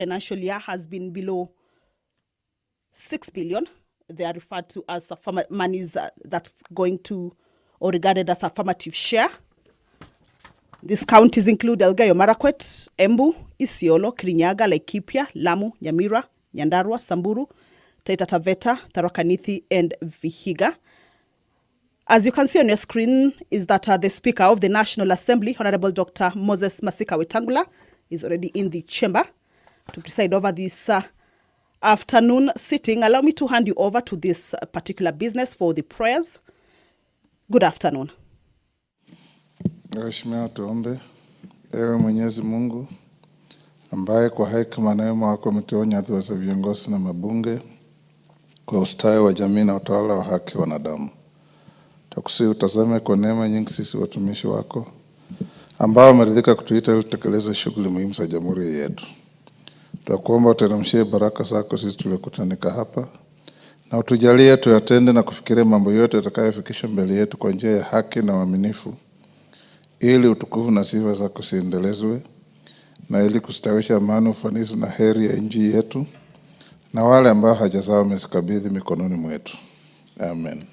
financial year has been below 6 billion. They are referred to as monies that's going to or regarded as affirmative share. These counties include Elgeyo Marakwet, Embu, Isiolo, Kirinyaga, Laikipia, Lamu, Nyamira, Nyandarua, Samburu, Taita Taveta, Tharaka Nithi, and Vihiga. As you can see on your screen is that the Speaker of the National Assembly, Honorable Dr. Moses Masika Wetangula, is already in the chamber to preside over this afternoon sitting. Allow me to hand you over to this particular business for the prayers. Good afternoon. Mheshimiwa, tuombe. Ewe Mwenyezi Mungu ambaye kwa hekima na neema yako umetuonya hatua za viongozi na mabunge kwa ustawi wa jamii na utawala wa haki wa wanadamu. Tukusihi utazame kwa neema nyingi sisi watumishi wako ambao wameridhika kutuita ili tutekeleze shughuli muhimu za jamhuri yetu. Tunakuomba uteremshie baraka zako sisi tuliokutanika hapa na utujalie tuyatende na kufikiria mambo yote yatakayofikisha mbele yetu kwa njia ya haki na uaminifu, ili utukufu na sifa zako ziendelezwe na ili kustawisha amani, ufanisi na heri ya nchi yetu na wale ambao haja zao wamezikabidhi mikononi mwetu. Amen.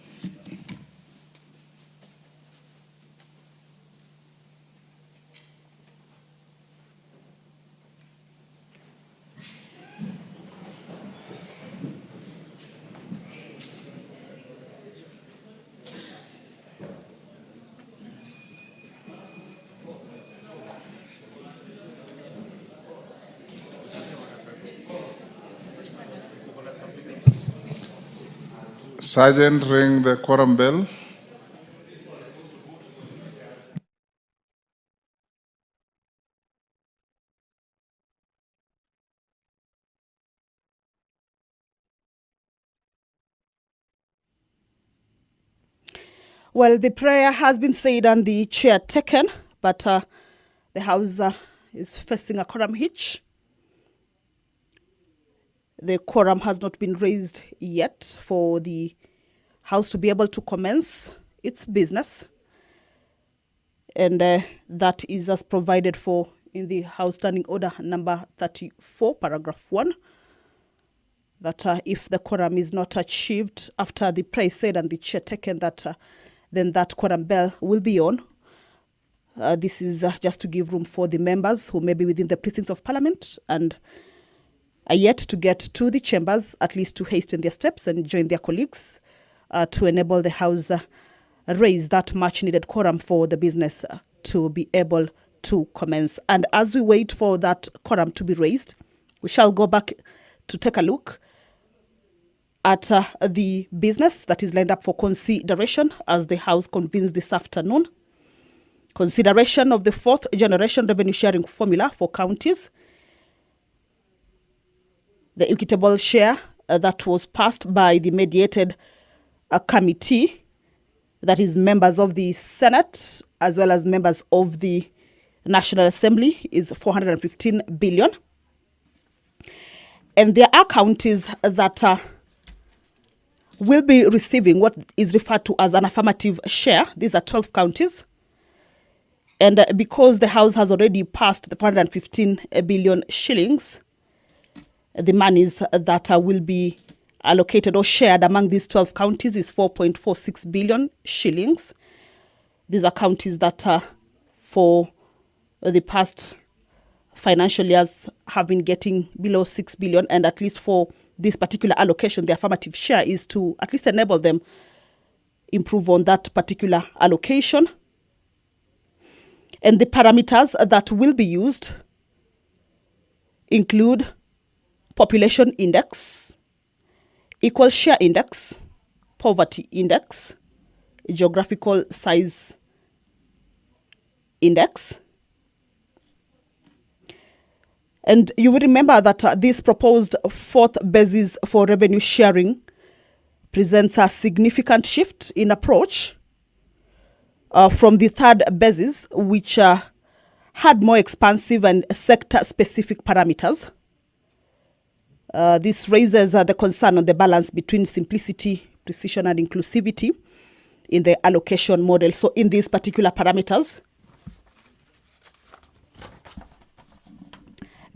Sergeant, ring the quorum bell. Well, the prayer has been said and the chair taken, but the House is facing a quorum hitch. The quorum has not been raised yet for the House to be able to commence its business. And that is as provided for in the House Standing Order number 34, paragraph 1, that if the quorum is not achieved after the prayer said and the chair taken, that then that quorum bell will be on. This is just to give room for the members who may be within the precincts of Parliament and are yet to get to the chambers, at least to hasten their steps and join their colleagues to enable the House raise that much needed quorum for the business to be able to commence. And as we wait for that quorum to be raised, we shall go back to take a look at the business that is lined up for consideration as the House convenes this afternoon. Consideration of the fourth generation revenue sharing formula for counties. The equitable share that was passed by the mediated committee, that is members of the Senate as well as members of the National Assembly, is 415 billion. And there are counties that will be receiving what is referred to as an affirmative share. These are 12 counties. And because the House has already passed the 415 billion shillings, the monies that will be allocated or shared among these 12 counties is 4.46 billion shillings. These are counties that for the past financial years have been getting below 6 billion, and at least for this particular allocation, the affirmative share is to at least enable them improve on that particular allocation. And the parameters that will be used include population index, equal share index, poverty index, geographical size index. And you will remember that this proposed fourth basis for revenue sharing presents a significant shift in approach from the third basis, which had more expansive and sector-specific parameters. This raises the concern on the balance between simplicity, precision, and inclusivity in the allocation model. So in these particular parameters,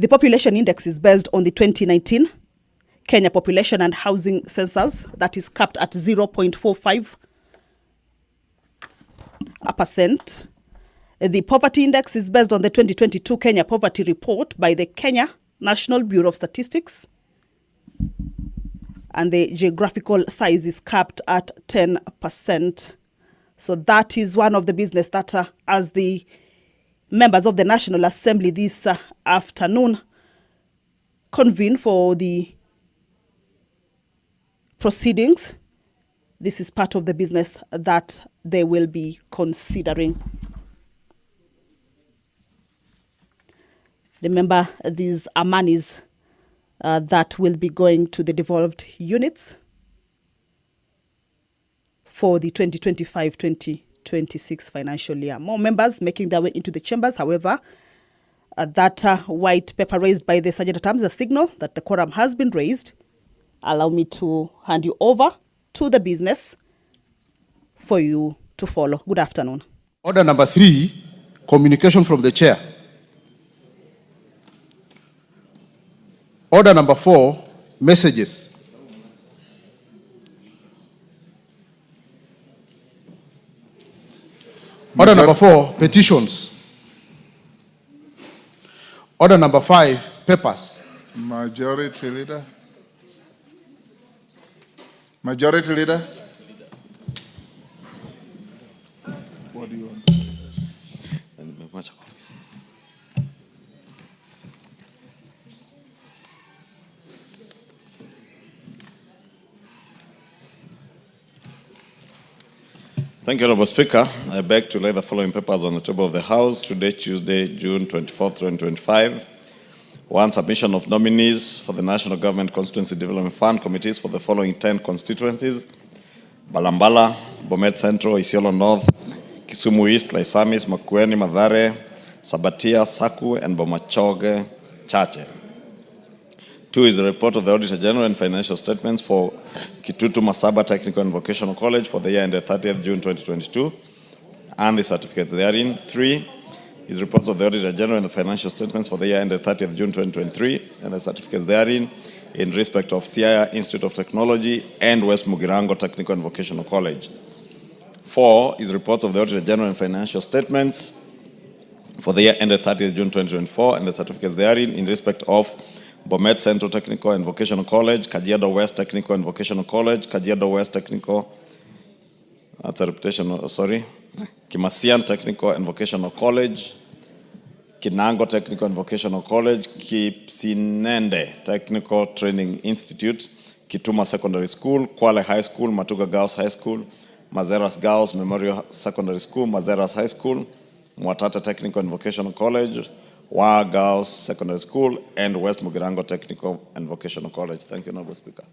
The population index is based on the 2019 Kenya Population and Housing Census that is capped at 0.45%. The poverty index is based on the 2022 Kenya Poverty Report by the Kenya National Bureau of Statistics, and the geographical size is capped at 10%. So that is one of the business that as the members of the National Assembly this afternoon convene for the proceedings. This is part of the business that they will be considering. Remember, these are monies that will be going to the devolved units for the 2025-2026 financial year. More members making their way into the chambers. However, that white paper raised by the Sergeant at Arms, a signal that the quorum has been raised. Allow me to hand you over to the business for you to follow. Good afternoon. Order number 3, communication from the chair. Order number 4, messages. Order number 4, petitions. Order number 5, papers. Majority Leader. Majority Leader. What do you want? Thank you, Honorable Speaker. I beg to lay the following papers on the table of the House today, Tuesday, June 24th, 2025. 1. Submission of nominees for the National Government Constituency Development Fund committees for the following 10 constituencies: Balambala, Bomet Central, Isiolo North, Kisumu East, Laisamis, Makueni, Mathare, Sabatia, Saku, and Bomachoge, Chache. 2 is a report of the Auditor General and financial statements for Kitutu Masaba Technical and Vocational College for the year ended 30th June 2022 and the certificates therein. 3 is reports of the Auditor General and the financial statements for the year ended 30th June 2023 and the certificates therein in respect of Siaya Institute of Technology and West Mugirango Technical and Vocational College. 4 is reports of the Auditor General and financial statements for the year ended 30th June 2024 and the certificates therein in respect of Bomet Central Technical and Vocational College, Kajiado West Technical and Vocational College, Kajiado West Technical, that's a reputation, sorry, Kimasian Technical and Vocational College, Kinango Technical and Vocational College, Kipsinende Technical Training Institute, Kituma Secondary School, Kwale High School, Matuga Girls High School, Mazeras Girls Memorial Secondary School, Mazeras High School, Mwatata Technical and Vocational College, Wa Girls Secondary School, and West Mugirango Technical and Vocational College. Thank you, Honorable Speaker.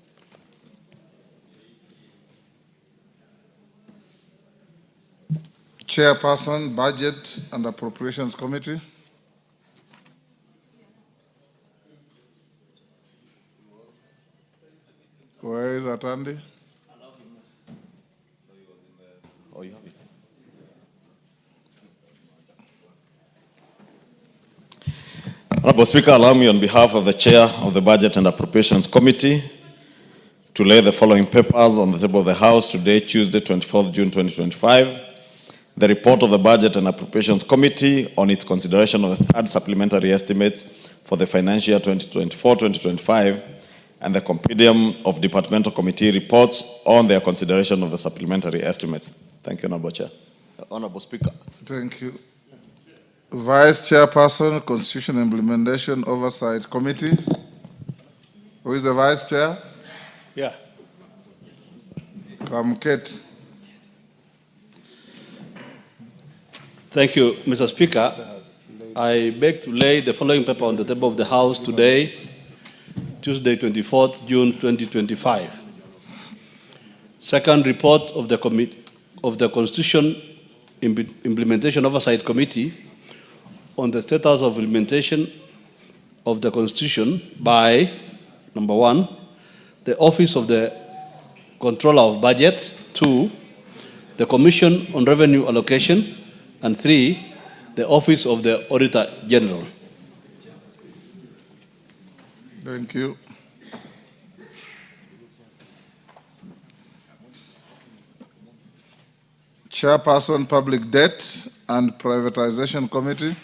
Chairperson, Budget and Appropriations Committee. Where is Atandi? Oh, you have it. Honorable Speaker, allow me on behalf of the Chair of the Budget and Appropriations Committee to lay the following papers on the table of the House today, Tuesday, 24th June 2025. The report of the Budget and Appropriations Committee on its consideration of the third supplementary estimates for the financial year 2024-2025 and the compendium of departmental committee reports on their consideration of the supplementary estimates. Thank you, Honorable Chair. Honorable Speaker. Thank you. Vice Chairperson, Constitution Implementation Oversight Committee. Who is the Vice Chair? Yeah. Kamket. Thank you, Mr. Speaker. I beg to lay the following paper on the table of the House today, Tuesday, 24th June 2025. Second report of the Constitution Implementation Oversight Committee on the status of implementation of the Constitution by, number 1, the Office of the Controller of Budget, 2, the Commission on Revenue Allocation, and 3, the Office of the Auditor General. Thank you. Chairperson, Public Debt and Privatization Committee.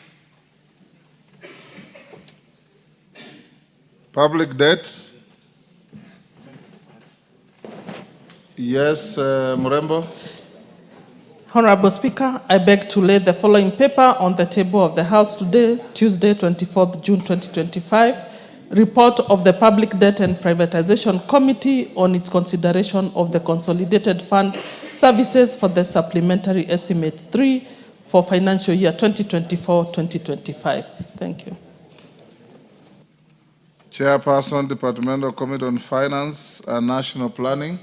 Public debt. Yes, Murembo. Honorable Speaker, I beg to lay the following paper on the table of the House today, Tuesday, 24th June 2025. Report of the Public Debt and Privatization Committee on its consideration of the Consolidated Fund Services for the Supplementary Estimate 3 for financial year 2024-2025. Thank you. Chairperson, Departmental Committee on Finance and National Planning.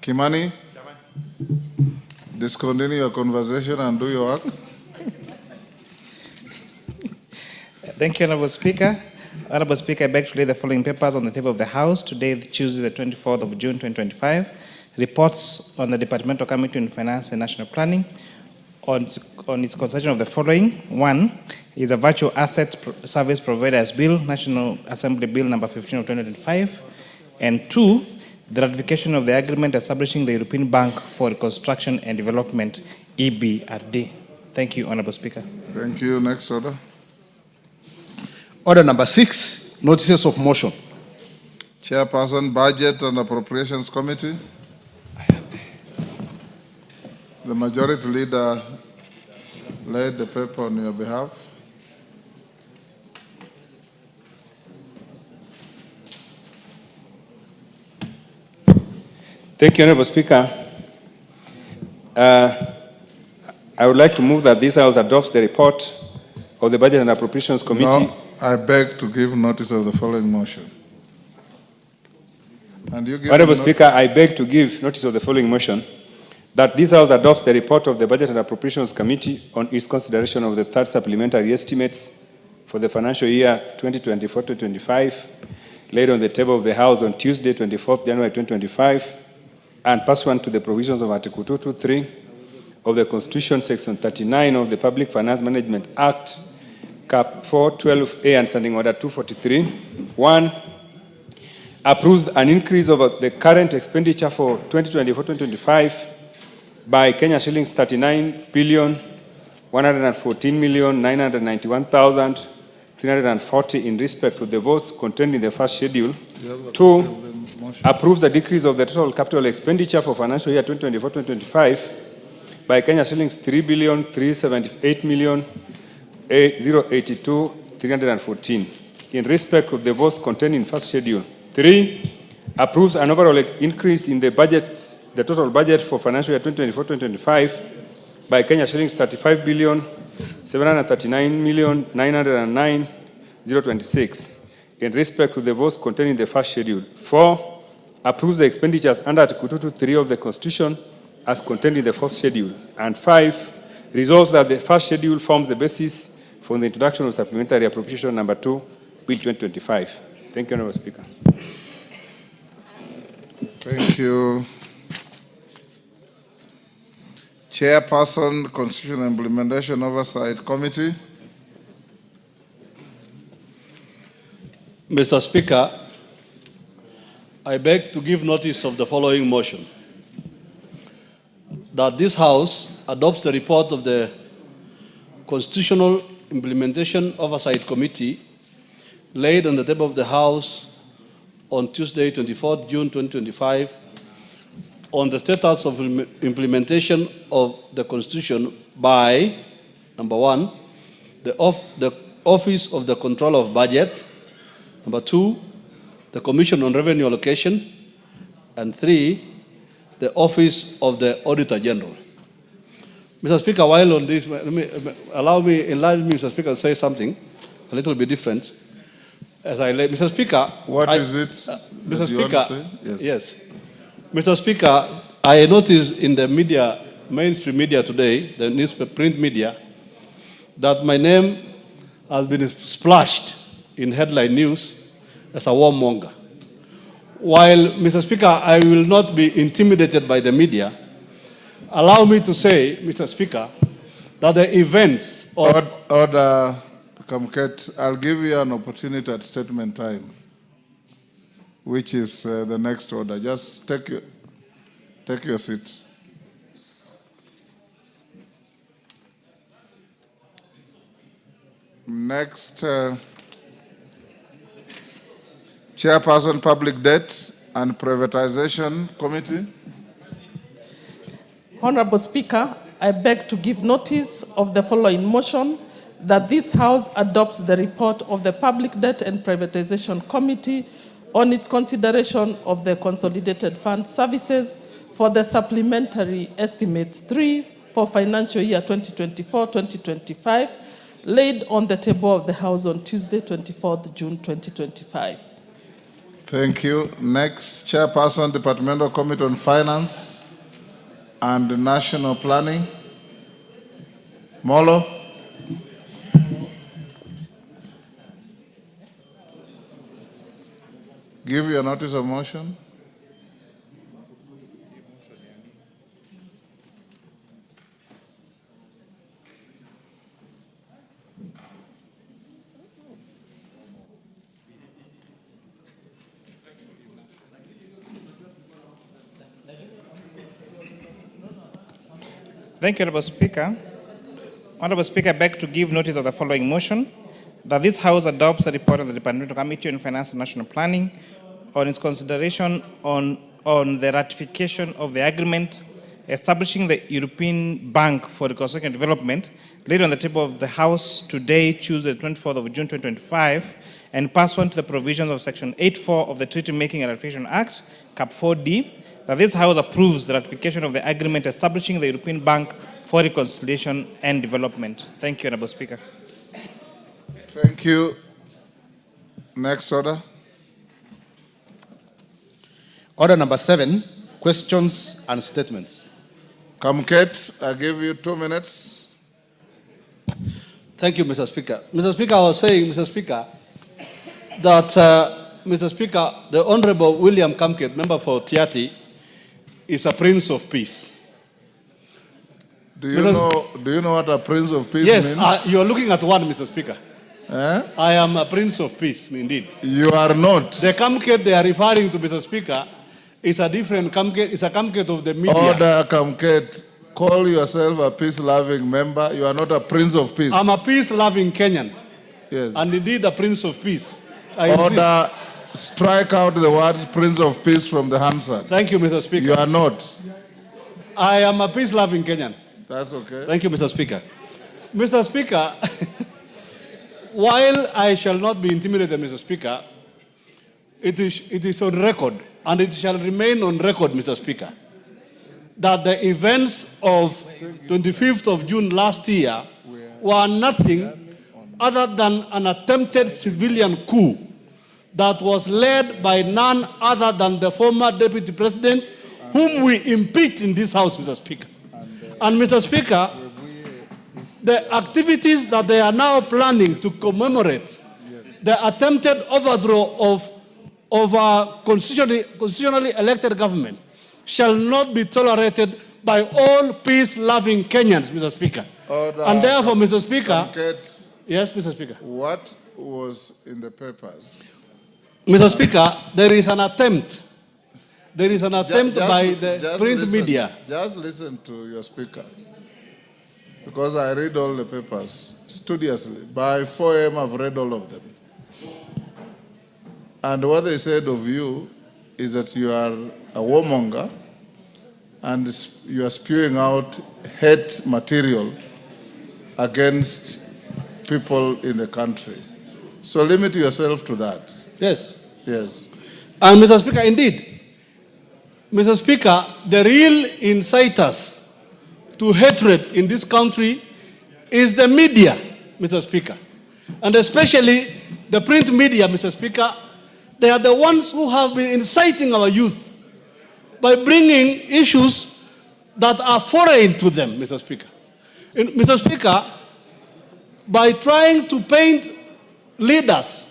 Kimani, discontinue your conversation and do your work. Thank you, Honorable Speaker. Honorable Speaker, I beg to lay the following papers on the table of the House today, Tuesday, the 24th of June, 2025. Reports on the Departmental Committee on Finance and National Planning on its consideration of the following. One is a Virtual Asset Service Providers Bill, National Assembly Bill number 15 of 2025. And two, the ratification of the agreement establishing the European Bank for Reconstruction and Development, EBRD. Thank you, Honorable Speaker. Thank you. Next order. Order number 6, notices of motion. Chairperson, Budget and Appropriations Committee. The Majority Leader laid the paper on your behalf. Thank you, Honorable Speaker. I would like to move that this House adopts the report of the Budget and Appropriations Committee. No, I beg to give notice of the following motion. And you give Honorable Speaker, I beg to give notice of the following motion, that this House adopts the report of the Budget and Appropriations Committee on its consideration of the third supplementary estimates for the financial year 2024-2025, laid on the table of the House on Tuesday, 24th January 2025, and pursuant to the provisions of Article 223 of the Constitution, Section 39 of the Public Finance Management Act, Cap 412A and Standing Order 243. 1. Approves an increase of the current expenditure for 2024-2025 by Kenya shillings 39,114,991,340 in respect to the votes contained in the first schedule. 2. Approves the decrease of the total capital expenditure for financial year 2024-2025 by Kenya shillings 3,378,082,314 in respect of the votes contained in first schedule. 3. Approves an overall increase in the budget, the total budget for financial year 2024-2025 by Kenya shillings 35,739,909,026 in respect to the votes contained in the first schedule. 4. Approves the expenditures under Article 223 of the Constitution as contained in the fourth schedule. And 5. Resolves that the first schedule forms the basis for the introduction of Supplementary Appropriation Number 2, Bill 2025. Thank you, Honorable Speaker. Thank you. Chairperson, Constitution Implementation Oversight Committee. Mr. Speaker, I beg to give notice of the following motion. That this House adopts the report of the Constitutional Implementation Oversight Committee laid on the table of the House on Tuesday, 24th June 2025, on the status of implementation of the Constitution by, number 1, the Office of the Controller of Budget, number 2, the Commission on Revenue Allocation, and 3, the Office of the Auditor General. Mr. Speaker, while on this, enlarge me, Mr. Speaker, to say something a little bit different. As I lay, Mr. Speaker, what is it? Mr. Speaker, yes. Mr. Speaker, I noticed in the media, mainstream media today, the newspaper, print media, that my name has been splashed in headline news as a warmonger. While, Mr. Speaker, I will not be intimidated by the media, allow me to say, Mr. Speaker, that the events of... Order, Kamket, I'll give you an opportunity at statement time, which is the next order. Just take your seat. Next, Chairperson, Public Debt and Privatization Committee. Honorable Speaker, I beg to give notice of the following motion, that this House adopts the report of the Public Debt and Privatization Committee on its consideration of the Consolidated Fund Services for the Supplementary Estimates 3 for financial year 2024-2025, laid on the table of the House on Tuesday, 24th June 2025. Thank you. Next, Chairperson, Departmental Committee on Finance and National Planning. Molo. Give your notice of motion. Thank you, Honorable Speaker. Honorable Speaker, I beg to give notice of the following motion, that this House adopts a report of the Departmental Committee on Finance and National Planning on its consideration on the ratification of the agreement establishing the European Bank for Reconstruction and Development, laid on the table of the House today, Tuesday, 24th of June 2025, and pursuant to the provisions of Section 8.4 of the Treaty Making and Ratification Act, Cap 4D, that this House approves the ratification of the agreement establishing the European Bank for Reconciliation and Development. Thank you, Honorable Speaker. Thank you. Next order. Order number 7, questions and statements. Kamket, I give you 2 minutes. Thank you, Mr. Speaker. Mr. Speaker, I was saying, Mr. Speaker, that, Mr. Speaker, the Honorable William Kamket, member for Tiati, is a Prince of Peace. Do you know what a Prince of Peace means? Yes, you are looking at one, Mr. Speaker. Eh? I am a Prince of Peace, indeed. You are not. The Kamket they are referring to, Mr. Speaker, is a different Kamket, is a Kamket of the media. Order, Kamket. Call yourself a peace-loving member. You are not a Prince of Peace. I'm a peace-loving Kenyan. Yes. And indeed a Prince of Peace. Order, strike out the words Prince of Peace from the Hansard. Thank you, Mr. Speaker. You are not. I am a peace-loving Kenyan. That's okay. Thank you, Mr. Speaker. Mr. Speaker, while I shall not be intimidated, Mr. Speaker, it is on record, and it shall remain on record, Mr. Speaker, that the events of 25th of June last year were nothing other than an attempted civilian coup that was led by none other than the former Deputy President, whom we impeached in this House, Mr. Speaker. And Mr. Speaker, the activities that they are now planning to commemorate the attempted overthrow of our constitutionally elected government shall not be tolerated by all peace-loving Kenyans, Mr. Speaker. Order. And therefore, Mr. Speaker... Kamket, yes, Mr. Speaker. what was in the papers? Mr. Speaker, there is an attempt. There is an attempt by the print media. Just listen to your speaker. Because I read all the papers studiously. By 4 a.m. I've read all of them. And what they said of you is that you are a warmonger and you are spewing out hate material against people in the country. So limit yourself to that. Yes. Yes. And Mr. Speaker, indeed, Mr. Speaker, the real inciters to hatred in this country is the media, Mr. Speaker. And especially the print media, Mr. Speaker. They are the ones who have been inciting our youth by bringing issues that are foreign to them, Mr. Speaker. Mr. Speaker, by trying to paint leaders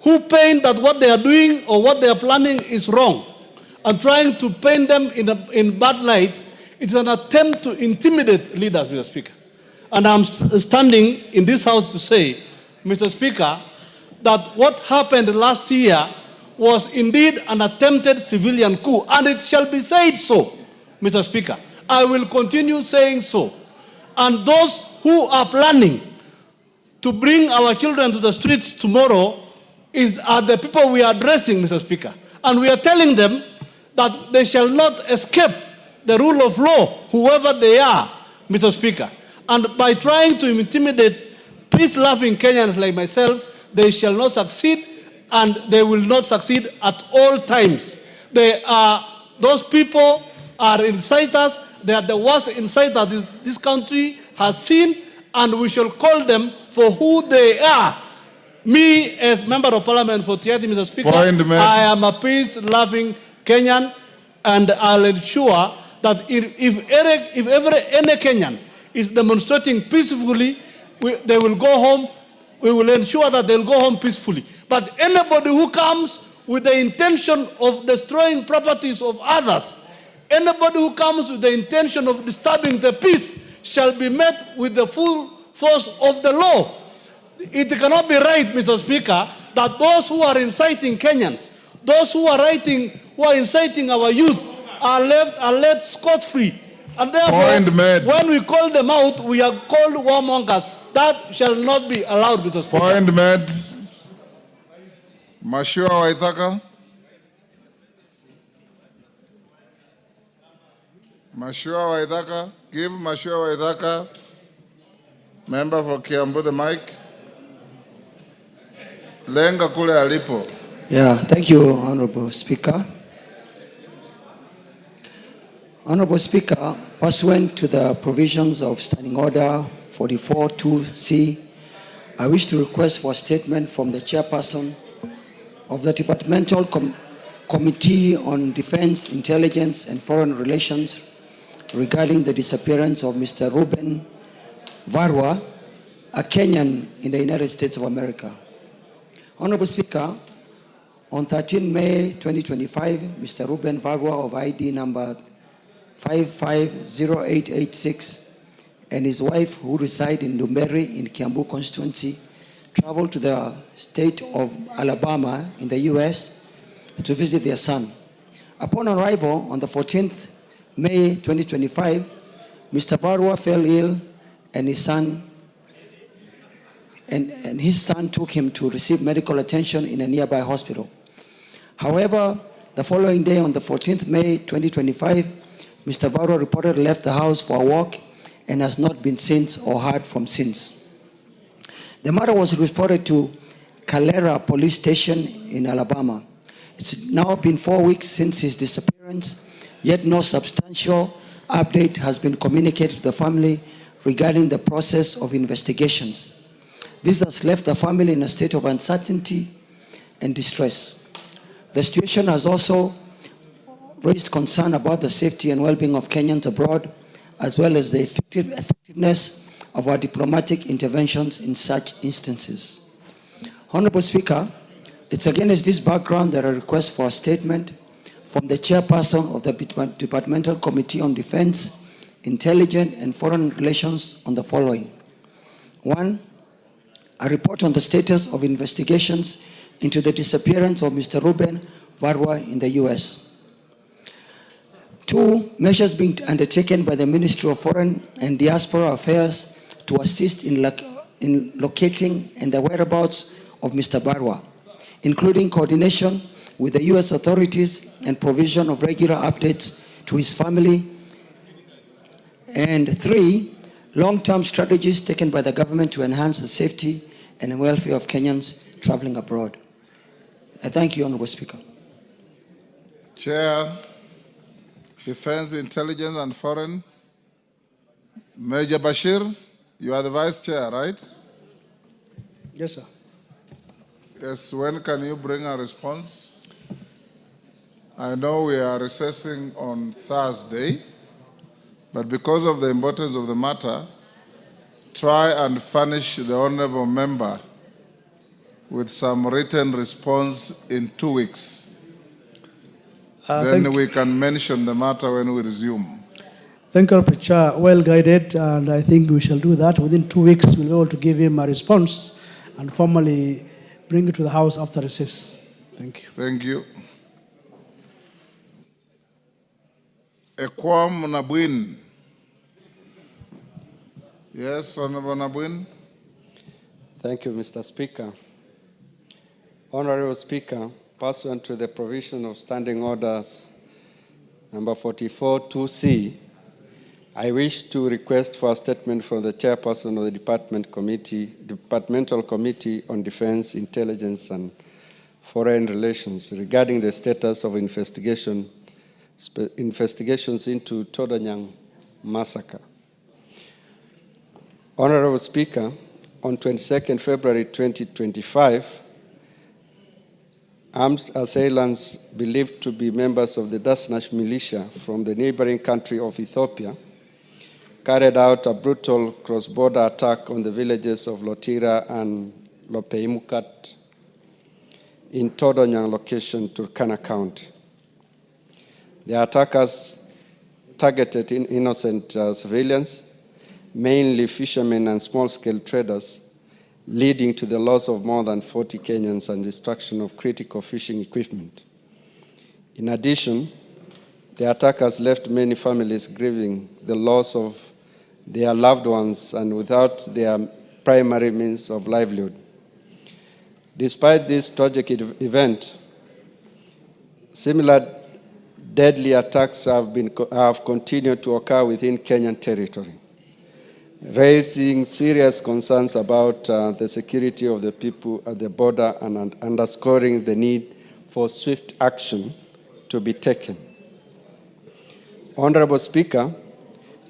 who paint that what they are doing or what they are planning is wrong, and trying to paint them in bad light, it's an attempt to intimidate leaders, Mr. Speaker. And I'm standing in this House to say Mr. Speaker, that what happened last year was indeed an attempted civilian coup, and it shall be said so, Mr. Speaker. I will continue saying so. And those who are planning to bring our children to the streets tomorrow are the people we are addressing, Mr. Speaker. And we are telling them that they shall not escape the rule of law, whoever they are, Mr. Speaker. And by trying to intimidate peace-loving Kenyans like myself, they shall not succeed, and they will not succeed at all times. Those people are inciters. They are the worst inciters this country has seen, and we shall call them for who they are. Me, as Member of Parliament for Tiaty, Mr. Speaker, I am a peace-loving Kenyan, and I'll ensure that if ever any Kenyan is demonstrating peacefully, they will go home. We will ensure that they'll go home peacefully. But anybody who comes with the intention of destroying properties of others, anybody who comes with the intention of disturbing the peace shall be met with the full force of the law. It cannot be right, Mr. Speaker, that those who are inciting Kenyans, those who are inciting our youth are left scot-free. And therefore, when we call them out, we are called warmongers. That shall not be allowed, Mr. Speaker. Point made. Mashua Waithaka. Mashua Waithaka. Give Mashua Waithaka, member for Kiambu, the mic. Lenga kule alipo. Yeah, thank you, Honorable Speaker. Honorable Speaker, pursuant to the provisions of Standing Order 44-2C, I wish to request for a statement from the chairperson of the Departmental Committee on Defense, Intelligence and Foreign Relations regarding the disappearance of Mr. Reuben Varwa, a Kenyan in the United States of America. Honorable Speaker, on 13 May 2025, Mr. Reuben Varwa of ID number 550886 and his wife, who reside in Dumberi in Kiambu constituency, traveled to the state of Alabama in the US to visit their son. Upon arrival on the 14th May 2025, Mr. Varwa fell ill and his son took him to receive medical attention in a nearby hospital. However, the following day, on the 14th May 2025, Mr. Varwa reportedly left the house for a walk and has not been seen or heard from since. The matter was reported to Calera Police Station in Alabama. It's now been 4 weeks since his disappearance, yet no substantial update has been communicated to the family regarding the process of investigations. This has left the family in a state of uncertainty and distress. The situation has also raised concern about the safety and well-being of Kenyans abroad, as well as the effectiveness of our diplomatic interventions in such instances. Honorable Speaker, it's against this background that I request for a statement from the chairperson of the Departmental Committee on Defense, Intelligence and Foreign Relations on the following. 1, a report on the status of investigations into the disappearance of Mr. Reuben Varwa in the US. 2, measures being undertaken by the Ministry of Foreign and Diaspora Affairs to assist in locating and the whereabouts of Mr. Varwa, including coordination with the US authorities and provision of regular updates to his family. And 3, long-term strategies taken by the government to enhance the safety and welfare of Kenyans traveling abroad. I thank you, Honorable Speaker. Chair, Defense, Intelligence and Foreign. Major Bashir, you are the Vice Chair, right? Yes, sir. Yes, when can you bring a response? I know we are recessing on Thursday, but because of the importance of the matter, try and furnish the honorable member with some written response in 2 weeks. Then we can mention the matter when we resume. Thank you, Honorable Chair. Well guided, and I think we shall do that. Within 2 weeks, we'll be able to give him a response and formally bring it to the House after recess. Thank you. Thank you. Ekwam Nabwin. Yes, Honorable Nabwin. Thank you, Mr. Speaker. Honorable Speaker, pursuant to the provision of Standing Orders number 44-2C, I wish to request for a statement from the chairperson of the Departmental Committee on Defense, Intelligence and Foreign Relations regarding the status of investigations into Todonyang massacre. Honorable Speaker, on 22nd February 2025, armed assailants believed to be members of the Dasnash militia from the neighboring country of Ethiopia carried out a brutal cross-border attack on the villages of Lotira and Lopeimukat in Todonyang location, Turkana County. The attackers targeted innocent civilians, mainly fishermen and small-scale traders, leading to the loss of more than 40 Kenyans and destruction of critical fishing equipment. In addition, the attackers left many families grieving the loss of their loved ones and without their primary means of livelihood. Despite this tragic event, similar deadly attacks have continued to occur within Kenyan territory, raising serious concerns about the security of the people at the border and underscoring the need for swift action to be taken. Honorable Speaker,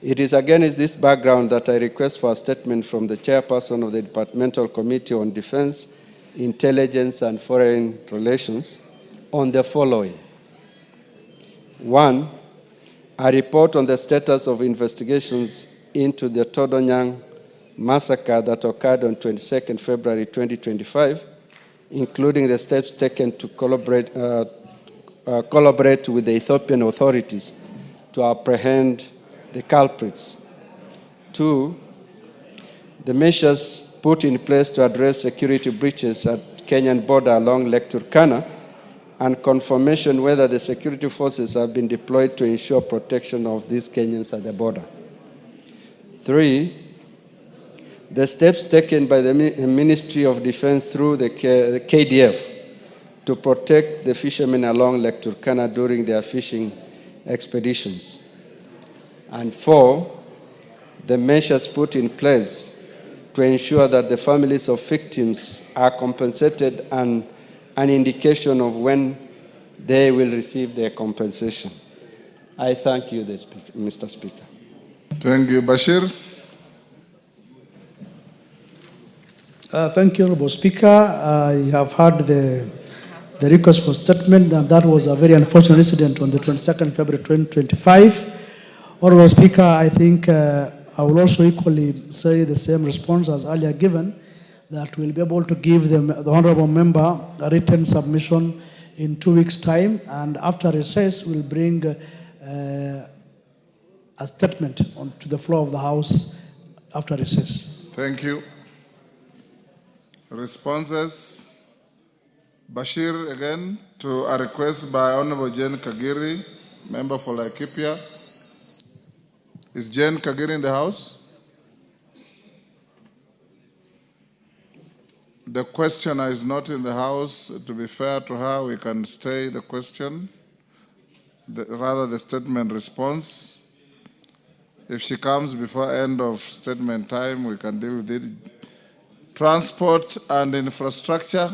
it is against this background that I request for a statement from the chairperson of the Departmental Committee on Defense, Intelligence and Foreign Relations on the following. 1, a report on the status of investigations into the Todonyang massacre that occurred on 22nd February 2025, including the steps taken to collaborate with the Ethiopian authorities to apprehend the culprits. 2, the measures put in place to address security breaches at Kenyan border along Lake Turkana, and confirmation whether the security forces have been deployed to ensure protection of these Kenyans at the border. 3, the steps taken by the Ministry of Defense through the KDF to protect the fishermen along Lake Turkana during their fishing expeditions. And 4, the measures put in place to ensure that the families of victims are compensated and an indication of when they will receive their compensation. I thank you, Mr. Speaker. Thank you. Bashir. Thank you, Honorable Speaker. I have heard the request for statement, and that was a very unfortunate incident on the 22nd February 2025. Honorable Speaker, I think I will also equally say the same response as earlier given, that we'll be able to give the Honorable Member a written submission in 2 weeks' time, and after recess, we'll bring a statement to the floor of the House after recess. Thank you. Responses. Bashir again to a request by Honorable Jane Kagiri, member for Laikipia. Is Jane Kagiri in the House? The questioner is not in the House. To be fair to her, we can stay the question, rather the statement response. If she comes before end of statement time, we can deal with it. Transport and infrastructure.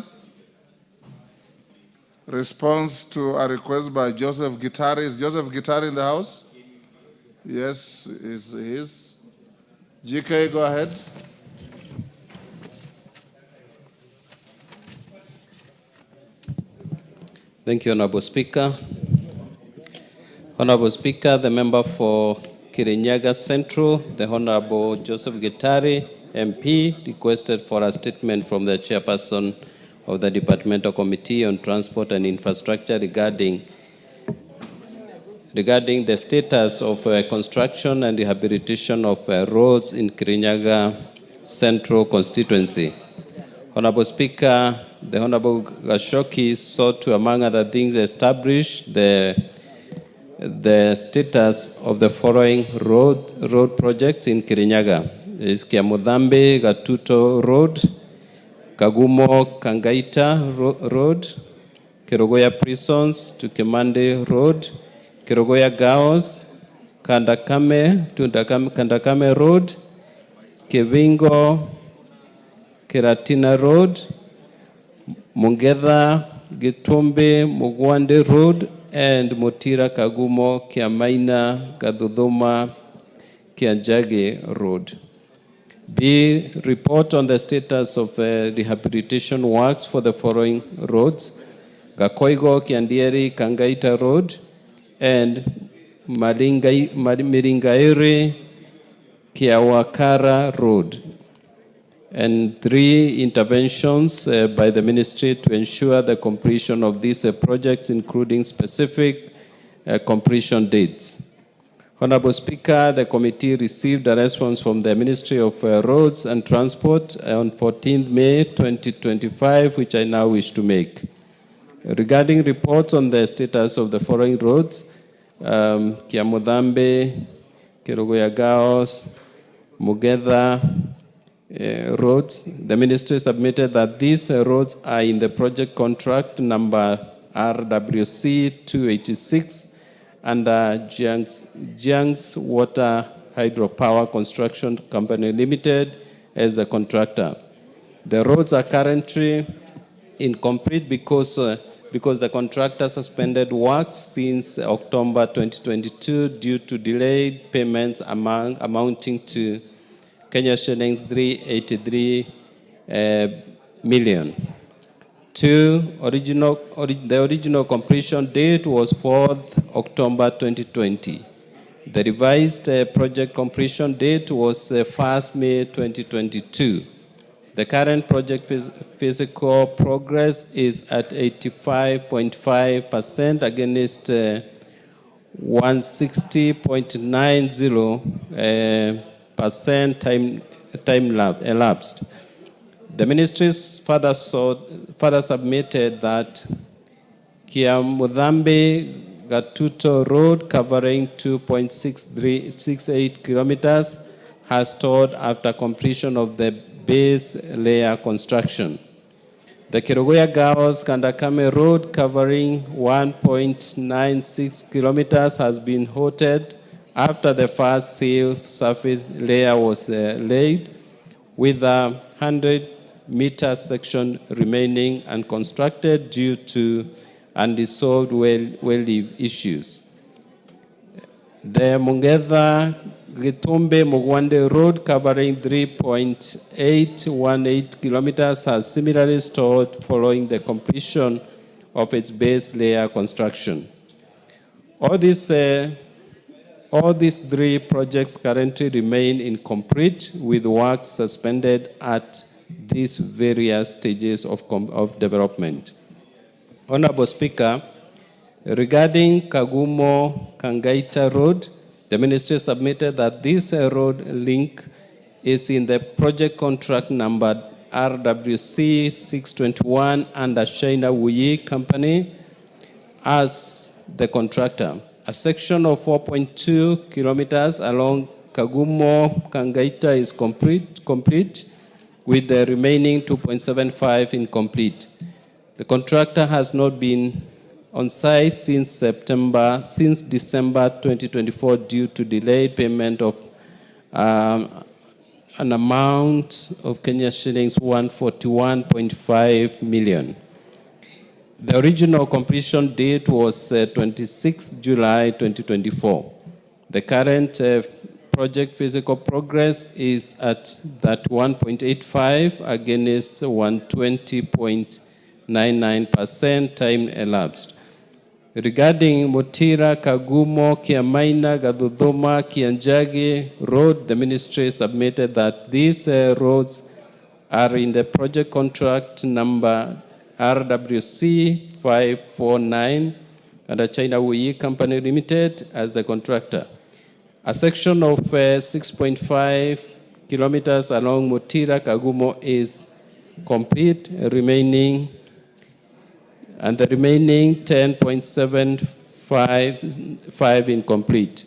Response to a request by Joseph Gitari. Is Joseph Gitari in the House? Yes, he is. GK, go ahead. Thank you, Honorable Speaker. Honorable Speaker, the member for Kirinyaga Central, the Honorable Joseph Gitari, MP, requested for a statement from the chairperson of the Departmental Committee on Transport and Infrastructure regarding the status of construction and rehabilitation of roads in Kirinyaga Central constituency. Honorable Speaker, the Honorable Gashoki sought to, among other things, establish the status of the following road projects in Kirinyaga. Is Kiamudhambe Gatuto Road, Kagumo Kangaita Road, Kerogoya Prisons to Kemande Road, Kerogoya Gaos, Kandakame Road, Kevingo Keratina Road, Mungedha Gitumbe Mugwande Road, and Mutira Kagumo Kiamaina Gaduduma Kianjage Road. B. Report on the status of rehabilitation works for the following roads: Gakoigo Kiandieri Kangaita Road and Miringairi Kiawakara Road. And 3 interventions by the ministry to ensure the completion of these projects, including specific completion dates. Honorable Speaker, the committee received a response from the Ministry of Roads and Transport on 14th May 2025, which I now wish to make. Regarding reports on the status of the following roads, Kiamudhambe, Kerogoya Gaos, Mugedha roads, the ministry submitted that these roads are in the project contract number RWC 286 under Jiang's Water Hydropower Construction Company Limited as the contractor. The roads are currently incomplete because the contractor suspended works since October 2022 due to delayed payments amounting to Kenya shillings 383 million. 2. The original completion date was 4th October 2020. The revised project completion date was 1st May 2022. The current project physical progress is at 85.5% against 160.90% time elapsed. The ministries further submitted that Kiamudhambe Gatuto Road, covering 2.68 kilometers, has stalled after completion of the base layer construction. The Kerogoya Gaos Kandakame Road, covering 1.96 kilometers, has been halted after the first seal surface layer was laid, with a 100-meter section remaining unconstructed due to unresolved well issues. The Mungedha Gitumbe Mugwande Road, covering 3.818 kilometers, has similarly stalled following the completion of its base layer construction. All these 3 projects currently remain incomplete, with works suspended at these various stages of development. Honorable Speaker, regarding Kagumo Kangaita Road, the ministry submitted that this road link is in the project contract number RWC 621 under China Wuyi Company as the contractor. A section of 4.2 kilometers along Kagumo Kangaita is complete, with the remaining 2.75 incomplete. The contractor has not been on site since December 2024 due to delayed payment of an amount of Kenya shillings 141.5 million. The original completion date was 26 July 2024. The current project physical progress is at that 1.85 against 120.99% time elapsed. Regarding Mutira, Kagumo, Kiamaina, Gaduduma, Kianjage Road, the ministry submitted that these roads are in the project contract number RWC 549 under China Wuyi Company Limited as the contractor. A section of 6.5 kilometers along Mutira Kagumo is complete, the remaining 10.75 incomplete.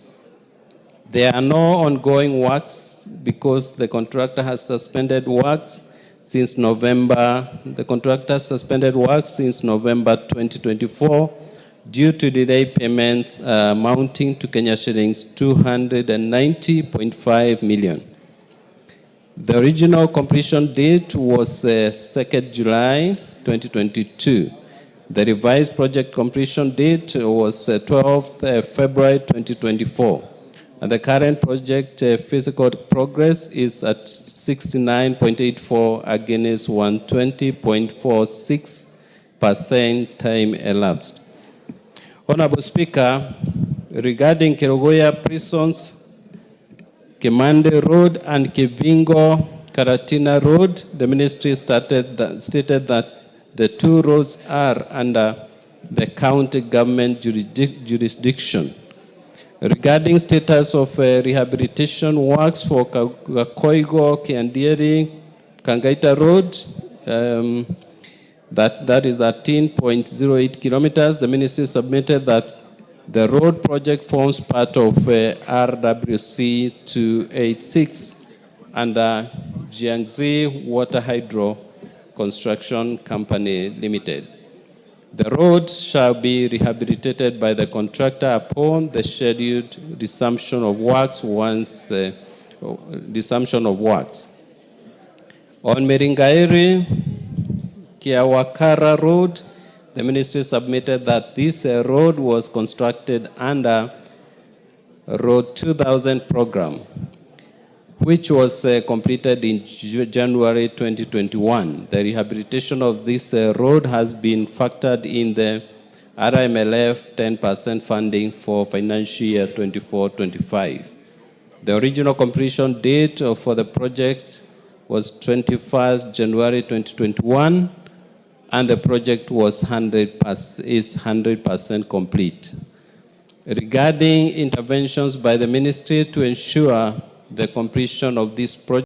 There are no ongoing works because the contractor has suspended works since November. The contractor suspended works since November 2024 due to delayed payments amounting to Kenya shillings 290.5 million. The original completion date was 2nd July 2022. The revised project completion date was 12th February 2024. And the current project physical progress is at 69.84 against 120.46% time elapsed. Honorable Speaker, regarding Kerugoya prisons, Kimande Road and Kibingo Karatina Road, the ministry stated that the two roads are under the county government jurisdiction. Regarding status of rehabilitation works for Koigo, Kiandieri, Kangaita Road, that is 13.08 kilometers, the ministry submitted that the road project forms part of RWC 286 under Jiangxi Water Hydro Construction Company Limited. The road shall be rehabilitated by the contractor upon the scheduled resumption of works On Meringairi, Kiawakara Road, the ministry submitted that this road was constructed under Road 2000 program, which was completed in January 2021. The rehabilitation of this road has been factored in the RMLF 10% funding for financial year 24-25. The original completion date for the project was 21st January 2021, and the project is 100% complete. Regarding interventions by the ministry to ensure the completion of this project,